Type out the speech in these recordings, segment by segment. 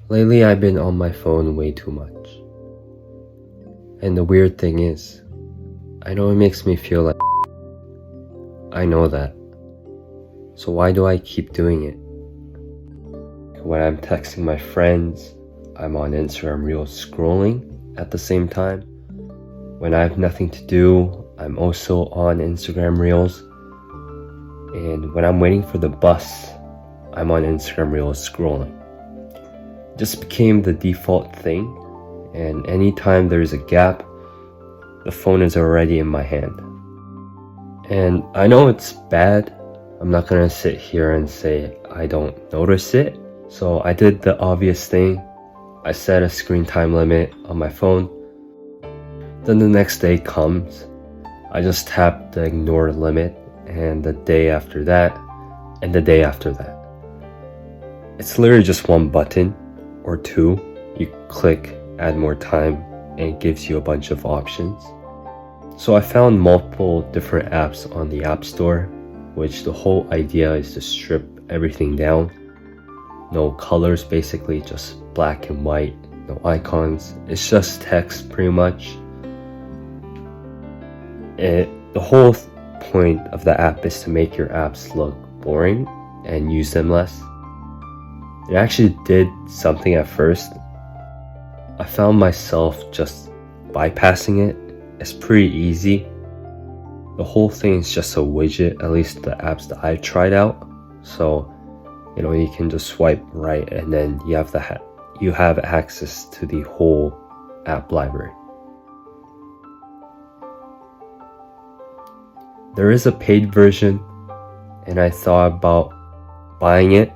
Lately, I've been on my phone way too much. And the weird thing is, I know it makes me feel like I know that. So why do I keep doing it? When I'm texting my friends, I'm on Instagram Reels scrolling at the same time. When I have nothing to do, I'm also on Instagram Reels. And when I'm waiting for the bus, I'm on Instagram Reels scrolling. It just became the default thing, and anytime there's a gap, the phone is already in my hand. And I know it's bad. I'm not gonna sit here and say I don't notice it. So I did the obvious thing. I set a screen time limit on my phone. Then the next day comes. I just tap the ignore limit, and the day after that, and the day after that. It's literally just one button or two. You click add more time and it gives you a bunch of options. So I found multiple different apps on the App Store, which the whole idea is to strip everything down. No colors, basically just black and white, no icons. It's just text pretty much. The whole point of the app is to make your apps look boring and use them less. It actually did something at first. I found myself just bypassing it. It's pretty easy. The whole thing is just a widget, at least the apps that I've tried out. So, you can just swipe right and then you have access to the whole app library. There is a paid version, and I thought about buying it,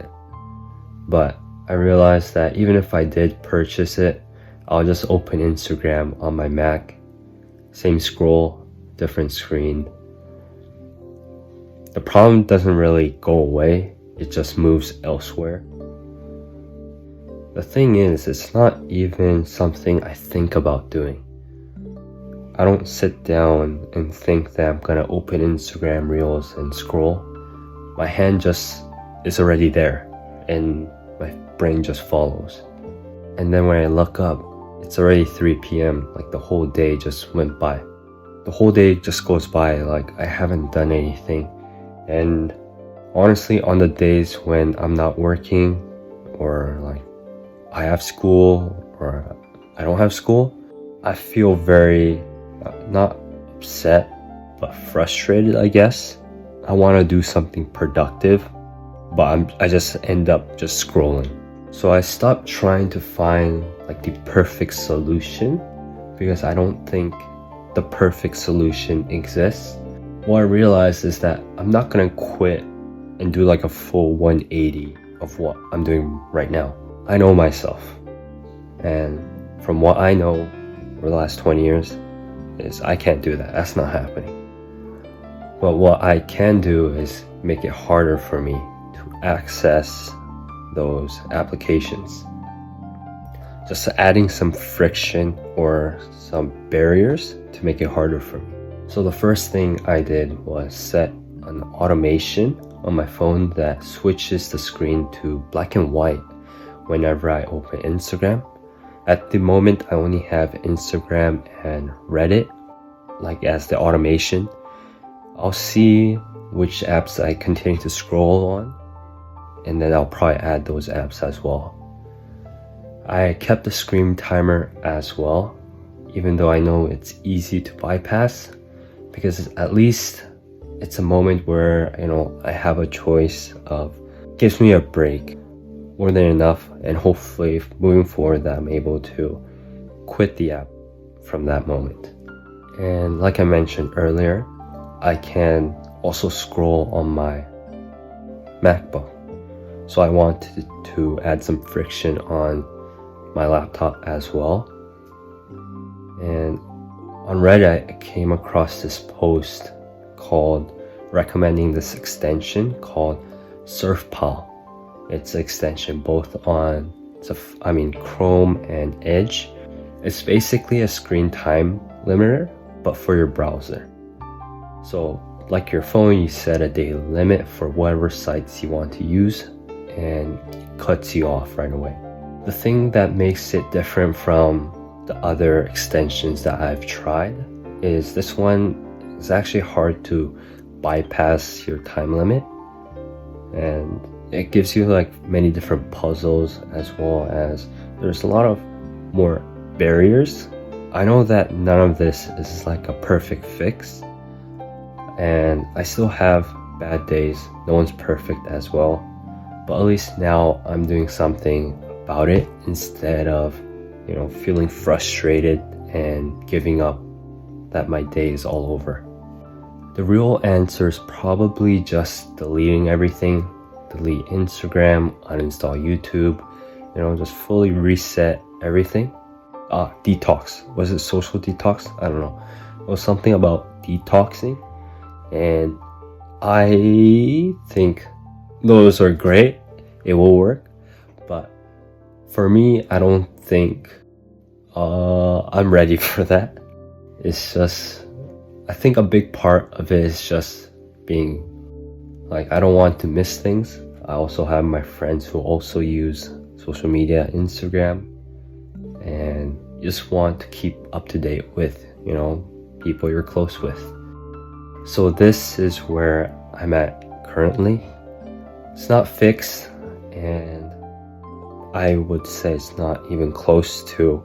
but I realized that even if I did purchase it, I'll just open Instagram on my Mac. Same scroll, different screen. The problem doesn't really go away, it just moves elsewhere. The thing is, it's not even something I think about doing. I don't sit down and think that I'm gonna open Instagram Reels and scroll. My hand just is already there and my brain just follows. And then when I look up, it's already 3 p.m. Like the whole day just went by. The whole day just goes by like I haven't done anything. And honestly, on the days when I'm not working, or like I have school or I don't have school, I feel very not upset but frustrated, I guess. I want to do something productive, but I just end up just scrolling. So I stopped trying to find like the perfect solution, because I don't think the perfect solution exists. What I realized is that I'm not gonna quit and do like a full 180 of what I'm doing right now. I know myself, and from what I know over the last 20 years is I can't do that. That's not happening. But what I can do is make it harder for me to access those applications. Just adding some friction or some barriers to make it harder for me. So the first thing I did was set an automation on my phone that switches the screen to black and white whenever I open Instagram. At the moment, I only have Instagram and Reddit, like as the automation. I'll see which apps I continue to scroll on, and then I'll probably add those apps as well. I kept the screen timer as well, even though I know it's easy to bypass, because at least it's a moment where, I have a choice of, gives me a break, more than enough, and hopefully moving forward that I'm able to quit the app from that moment. And like I mentioned earlier, I can also scroll on my MacBook. So I wanted to add some friction on my laptop as well. And on Reddit, I came across this post recommending this extension called Surfpal. It's an extension both on Chrome and Edge. It's basically a screen time limiter, but for your browser. So like your phone, you set a daily limit for whatever sites you want to use, and it cuts you off right away. The thing that makes it different from the other extensions that I've tried is this one is actually hard to bypass your time limit, and it gives you like many different puzzles, as well as there's a lot of more barriers. I know that none of this is like a perfect fix, and I still have bad days. No one's perfect as well, but at least now I'm doing something about it instead of, you know, feeling frustrated and giving up that my day is all over. The real answer is probably just deleting everything. Delete Instagram, uninstall YouTube, you know, just fully reset everything. Detox. Was it social detox? I don't know. It was something about detoxing, and I think those are great. It will work, but for me, I don't think I'm ready for that. It's just, I think a big part of it is just being like, I don't want to miss things. I also have my friends who also use social media, Instagram, and you just want to keep up to date with, you know, people you're close with. So this is where I'm at currently. It's not fixed, and I would say it's not even close to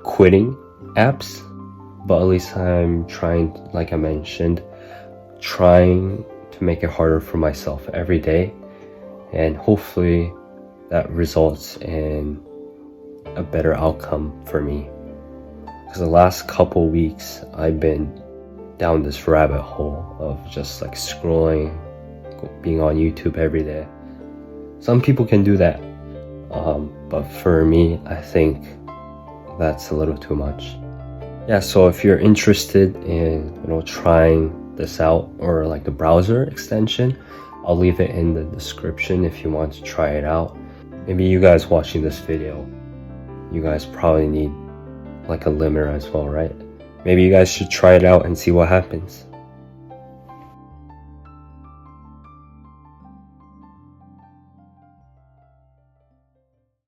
quitting apps, but at least I'm trying, like I mentioned, trying to make it harder for myself every day, and hopefully that results in a better outcome for me. Because the last couple weeks I've been down this rabbit hole of just like scrolling, being on YouTube every day. Some people can do that, but for me, I think that's a little too much. Yeah, so if you're interested in, you know, trying this out, or like the browser extension, I'll leave it in the description if you want to try it out. Maybe you guys watching this video, you guys probably need like a limiter as well, right? Maybe you guys should try it out and see what happens.